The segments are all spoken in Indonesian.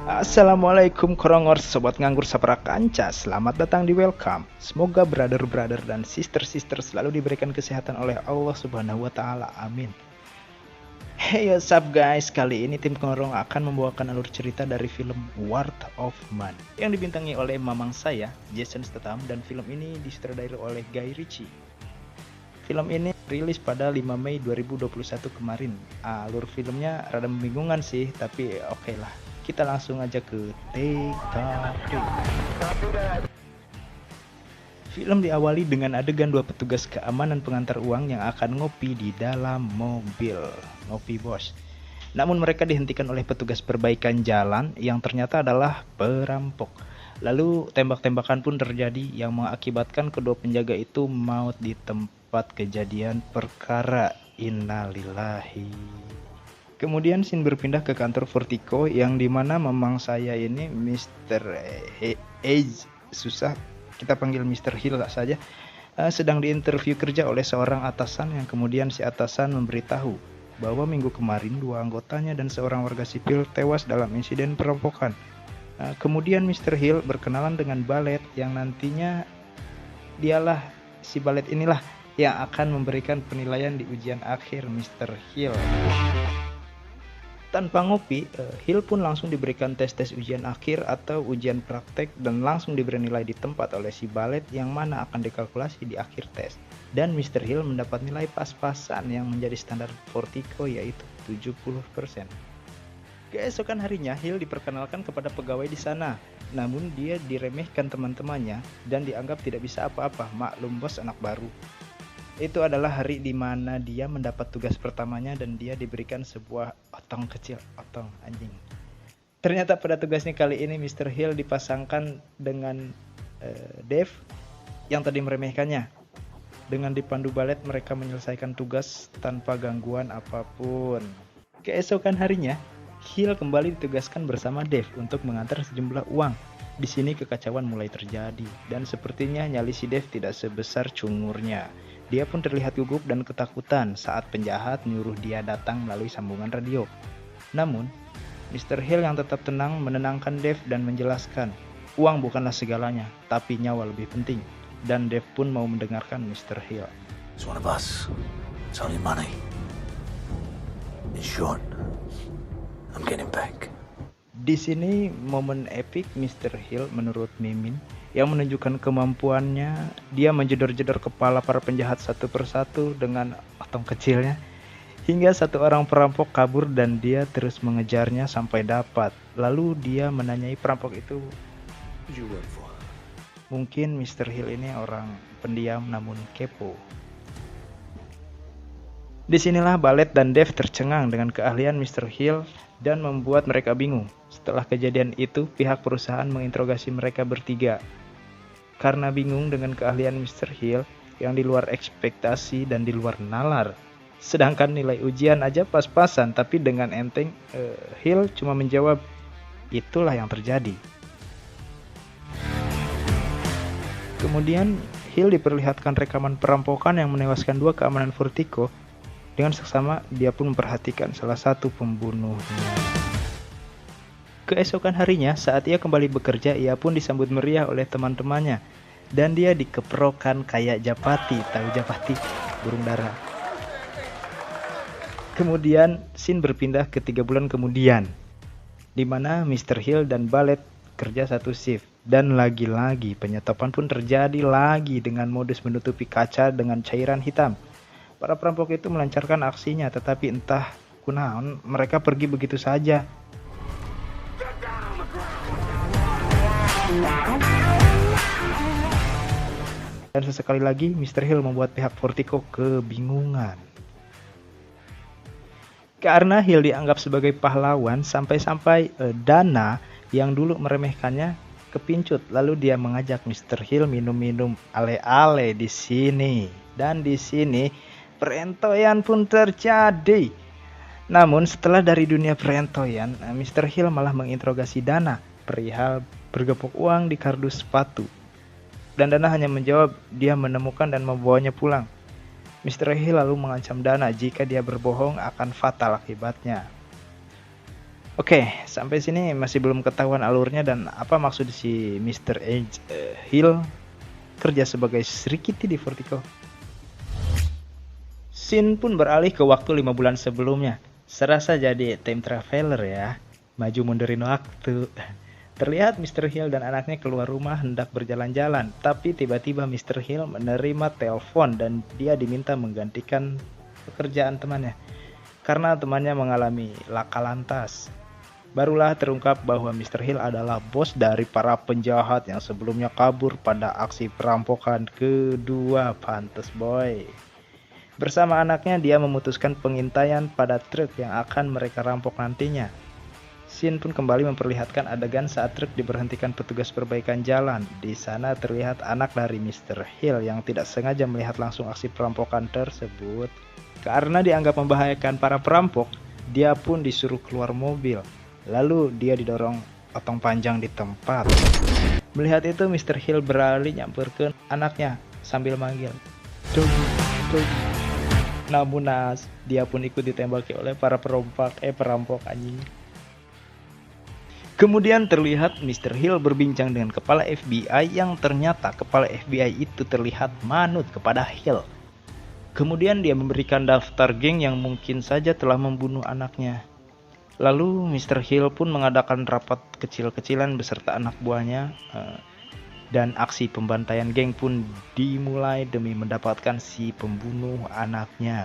Assalamualaikum krongor sobat nganggur sapra kanca. Selamat datang di Welcome. Semoga brother-brother dan sister-sister selalu diberikan kesehatan oleh Allah Subhanahu wa taala. Amin. Hey what's up guys, kali ini tim Kongrong akan membawakan alur cerita dari film Word of Man yang dibintangi oleh mamang saya, Jason Statham, dan film ini disutradarai oleh Guy Ritchie. Film ini rilis pada 5 Mei 2021 kemarin. Alur filmnya rada membingungkan sih, tapi oke lah. Kita langsung aja ke TKP. Film diawali dengan adegan dua petugas keamanan pengantar uang yang akan ngopi di dalam mobil. Ngopi bos. Namun mereka dihentikan oleh petugas perbaikan jalan yang ternyata adalah perampok. Lalu tembak-tembakan pun terjadi yang mengakibatkan kedua penjaga itu maut di tempat kejadian perkara. Innalillahi. Kemudian scene berpindah ke kantor Vertigo yang dimana memang saya ini Mr. susah kita panggil Mr. Hill saja, sedang diinterview kerja oleh seorang atasan yang kemudian si atasan memberitahu bahwa minggu kemarin dua anggotanya dan seorang warga sipil tewas dalam insiden perampokan. Kemudian Mr. Hill berkenalan dengan Ballet yang nantinya dialah si Ballet inilah yang akan memberikan penilaian di ujian akhir Mr. Hill. Tanpa ngopi, Hill pun langsung diberikan tes-tes ujian akhir atau ujian praktek dan langsung diberi nilai di tempat oleh si Ballet yang mana akan dikalkulasi di akhir tes. Dan Mr. Hill mendapat nilai pas-pasan yang menjadi standar Vertigo yaitu 70%. Keesokan harinya Hill diperkenalkan kepada pegawai di sana. Namun dia diremehkan teman-temannya dan dianggap tidak bisa apa-apa, maklum bos anak baru. Itu adalah hari di mana dia mendapat tugas pertamanya dan dia diberikan sebuah otong kecil, otong anjing. Ternyata pada tugasnya kali ini Mr. Hill dipasangkan dengan Dave yang tadi meremehkannya. Dengan dipandu Ballet mereka menyelesaikan tugas tanpa gangguan apapun. Keesokan harinya, Hill kembali ditugaskan bersama Dave untuk mengantar sejumlah uang. Di sini kekacauan mulai terjadi dan sepertinya nyali si Dave tidak sebesar cungurnya. Dia pun terlihat gugup dan ketakutan saat penjahat nyuruh dia datang melalui sambungan radio. Namun, Mr. Hill yang tetap tenang menenangkan Dave dan menjelaskan, uang bukanlah segalanya, tapi nyawa lebih penting. Dan Dave pun mau mendengarkan Mr. Hill. It's one of us. It's only money. In short, I'm getting back. Di sini momen epic Mr. Hill menurut Mimin yang menunjukkan kemampuannya. Dia menjedor-jedor kepala para penjahat satu persatu dengan otong kecilnya hingga satu orang perampok kabur dan dia terus mengejarnya sampai dapat. Lalu dia menanyai perampok itu, Who'd you work for? mungkin Mr. Hill ini orang pendiam namun kepo. Disinilah Ballet dan Dave tercengang dengan keahlian Mr. Hill dan membuat mereka bingung. Setelah kejadian itu, pihak perusahaan menginterogasi mereka bertiga. Karena bingung dengan keahlian Mr. Hill yang di luar ekspektasi dan di luar nalar. Sedangkan nilai ujian aja pas-pasan, tapi dengan enteng Hill cuma menjawab, itulah yang terjadi. Kemudian Hill diperlihatkan rekaman perampokan yang menewaskan dua keamanan Vertigo. Dengan seksama, dia pun memperhatikan salah satu pembunuhnya. Keesokan harinya, saat ia kembali bekerja, ia pun disambut meriah oleh teman-temannya. Dan dia dikeprokan kayak Japati, tahu Japati, burung dara. Kemudian, scene berpindah ke 3 bulan kemudian, di mana Mr. Hill dan Ballet kerja satu shift. Dan lagi-lagi, penyetopan pun terjadi lagi dengan modus menutupi kaca dengan cairan hitam. Para perampok itu melancarkan aksinya, tetapi entah kunaon mereka pergi begitu saja. Dan sesekali lagi Mr. Hill membuat pihak Vertigo kebingungan. Karena Hill dianggap sebagai pahlawan, sampai-sampai Dana yang dulu meremehkannya kepincut. Lalu dia mengajak Mr. Hill minum-minum ale-ale di sini. Dan di sini perentoyan pun terjadi. Namun setelah dari dunia perentoyan, Mr. Hill malah menginterogasi Dana perihal bergepok uang di kardus sepatu. Dan Dana hanya menjawab dia menemukan dan membawanya pulang. Mr. Hill lalu mengancam Dana jika dia berbohong akan fatal akibatnya. Oke, sampai sini masih belum ketahuan alurnya dan apa maksud si Mr. Hill kerja sebagai Sri Kitty di Vertigo. Scene pun beralih ke waktu 5 bulan sebelumnya. Serasa jadi time traveler ya, maju mundurin waktu. Terlihat Mr. Hill dan anaknya keluar rumah hendak berjalan-jalan, tapi tiba-tiba Mr. Hill menerima telepon dan dia diminta menggantikan pekerjaan temannya karena temannya mengalami laka lantas. Barulah terungkap bahwa Mr. Hill adalah bos dari para penjahat yang sebelumnya kabur pada aksi perampokan kedua Pantes Boy. Bersama anaknya dia memutuskan pengintaian pada truk yang akan mereka rampok nantinya. Scene pun kembali memperlihatkan adegan saat truk diberhentikan petugas perbaikan jalan. Di sana terlihat anak dari Mr. Hill yang tidak sengaja melihat langsung aksi perampokan tersebut. Karena dianggap membahayakan para perampok, dia pun disuruh keluar mobil. Lalu dia didorong potong panjang di tempat. Melihat itu Mr. Hill beralih nyamperkan anaknya sambil manggil, "Doggy, doggy." Namun dia pun ikut ditembaki oleh para perampok anjing. Kemudian terlihat Mr. Hill berbincang dengan kepala FBI yang ternyata kepala FBI itu terlihat manut kepada Hill. Kemudian dia memberikan daftar geng yang mungkin saja telah membunuh anaknya. Lalu Mr. Hill pun mengadakan rapat kecil-kecilan beserta anak buahnya dan aksi pembantaian geng pun dimulai demi mendapatkan si pembunuh anaknya.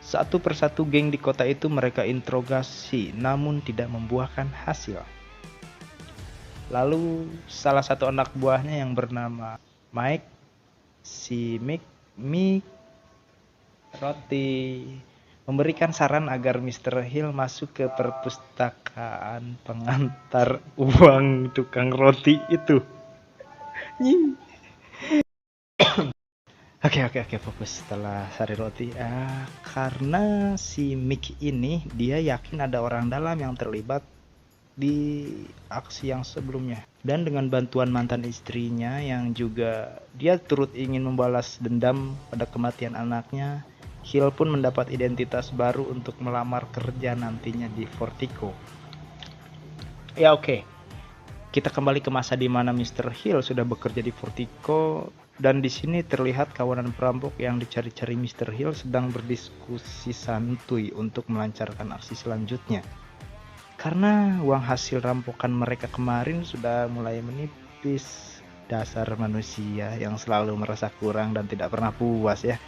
Satu persatu geng di kota itu mereka interogasi namun tidak membuahkan hasil. Lalu salah satu anak buahnya yang bernama Mike, si Mick Roti memberikan saran agar Mr. Hill masuk ke perpustakaan pengantar uang tukang roti itu. Oke, fokus setelah sari roti. Karena si Mick ini dia yakin ada orang dalam yang terlibat di aksi yang sebelumnya. Dan dengan bantuan mantan istrinya yang juga dia turut ingin membalas dendam pada kematian anaknya, Hill pun mendapat identitas baru untuk melamar kerja nantinya di Vertigo. Ya oke. Kita kembali ke masa di mana Mr. Hill sudah bekerja di Vertigo dan di sini terlihat kawanan perampok yang dicari-cari Mr. Hill sedang berdiskusi santuy untuk melancarkan aksi selanjutnya. Karena uang hasil rampokan mereka kemarin sudah mulai menipis. Dasar manusia yang selalu merasa kurang dan tidak pernah puas ya.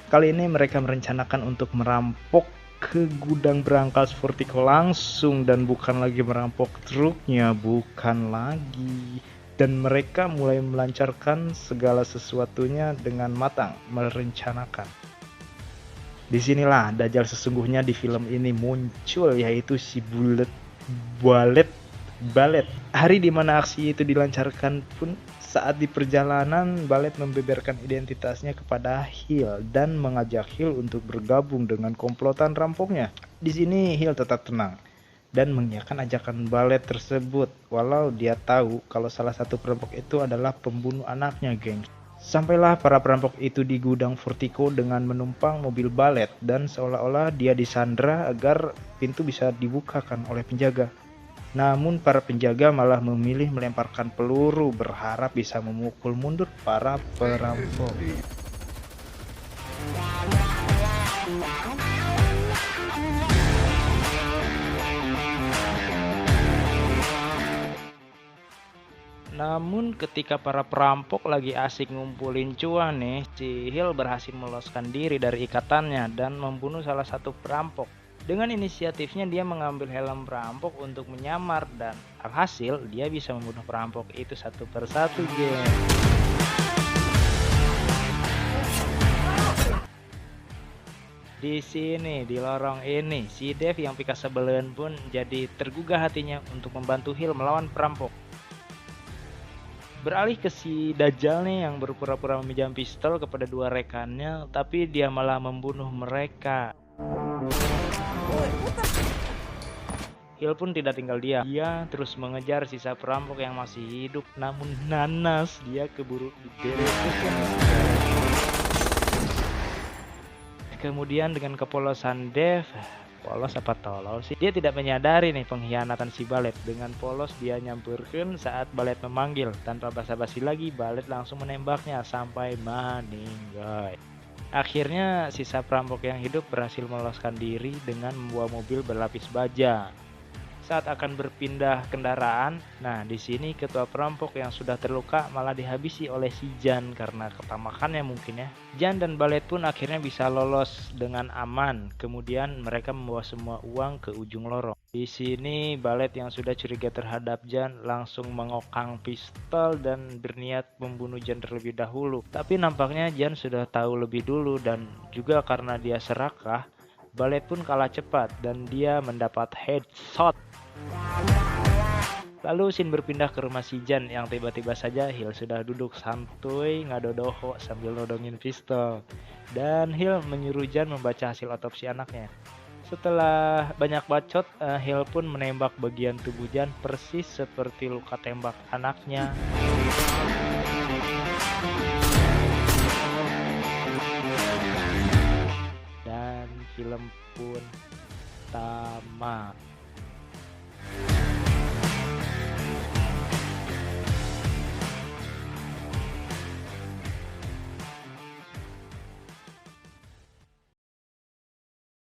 Kali ini mereka merencanakan untuk merampok ke gudang berangkas Vertigo langsung dan bukan lagi merampok truknya, bukan lagi. Dan mereka mulai melancarkan segala sesuatunya dengan matang, merencanakan. Disinilah Dajjal sesungguhnya di film ini muncul, yaitu si Balet. Hari dimana aksi itu dilancarkan pun saat di perjalanan Balet membeberkan identitasnya kepada Hill dan mengajak Hill untuk bergabung dengan komplotan rampoknya. Di sini Hill tetap tenang dan mengiyakan ajakan Balet tersebut walau dia tahu kalau salah satu perampok itu adalah pembunuh anaknya, geng. Sampailah para perampok itu di gudang Vertigo dengan menumpang mobil Balet dan seolah-olah dia disandra agar pintu bisa dibukakan oleh penjaga. Namun para penjaga malah memilih melemparkan peluru berharap bisa memukul mundur para perampok. Namun ketika para perampok lagi asik ngumpulin cuan nih, si Hill berhasil meloloskan diri dari ikatannya dan membunuh salah satu perampok. Dengan inisiatifnya dia mengambil helm perampok untuk menyamar dan alhasil dia bisa membunuh perampok itu satu persatu, geng. Di sini, di lorong ini, si Dave yang pika sebelen pun jadi tergugah hatinya untuk membantu Hill melawan perampok. Beralih ke si Dajjal nih yang berpura-pura meminjam pistol kepada dua rekannya, tapi dia malah membunuh mereka. Hill pun tidak tinggal diam. Dia terus mengejar sisa perampok yang masih hidup, namun nanas dia keburu digerebekan. Kemudian dengan kepolosan Dave, Polos apa tolol sih? Dia tidak menyadari nih pengkhianatan si Balet. Dengan polos dia nyamperkan saat Balet memanggil. Tanpa basa-basi lagi, Balet langsung menembaknya sampai meninggal. Akhirnya sisa perampok yang hidup berhasil meloloskan diri dengan membawa mobil berlapis baja. Saat akan berpindah kendaraan, nah di sini ketua perampok yang sudah terluka malah dihabisi oleh si Jan karena ketamakannya mungkin ya. Jan dan Balet pun akhirnya bisa lolos dengan aman. Kemudian mereka membawa semua uang ke ujung lorong. Di sini Balet yang sudah curiga terhadap Jan langsung mengokang pistol dan berniat membunuh Jan terlebih dahulu. Tapi nampaknya Jan sudah tahu lebih dulu dan juga karena dia serakah, Balet pun kalah cepat dan dia mendapat headshot. Lalu Shin berpindah ke rumah si Jan yang tiba-tiba saja Hill sudah duduk santuy ngadodoho sambil nodongin pistol. Dan Hill menyuruh Jan membaca hasil otopsi anaknya. Setelah banyak bacot, Hill pun menembak bagian tubuh Jan persis seperti luka tembak anaknya. Dan film pun tamat.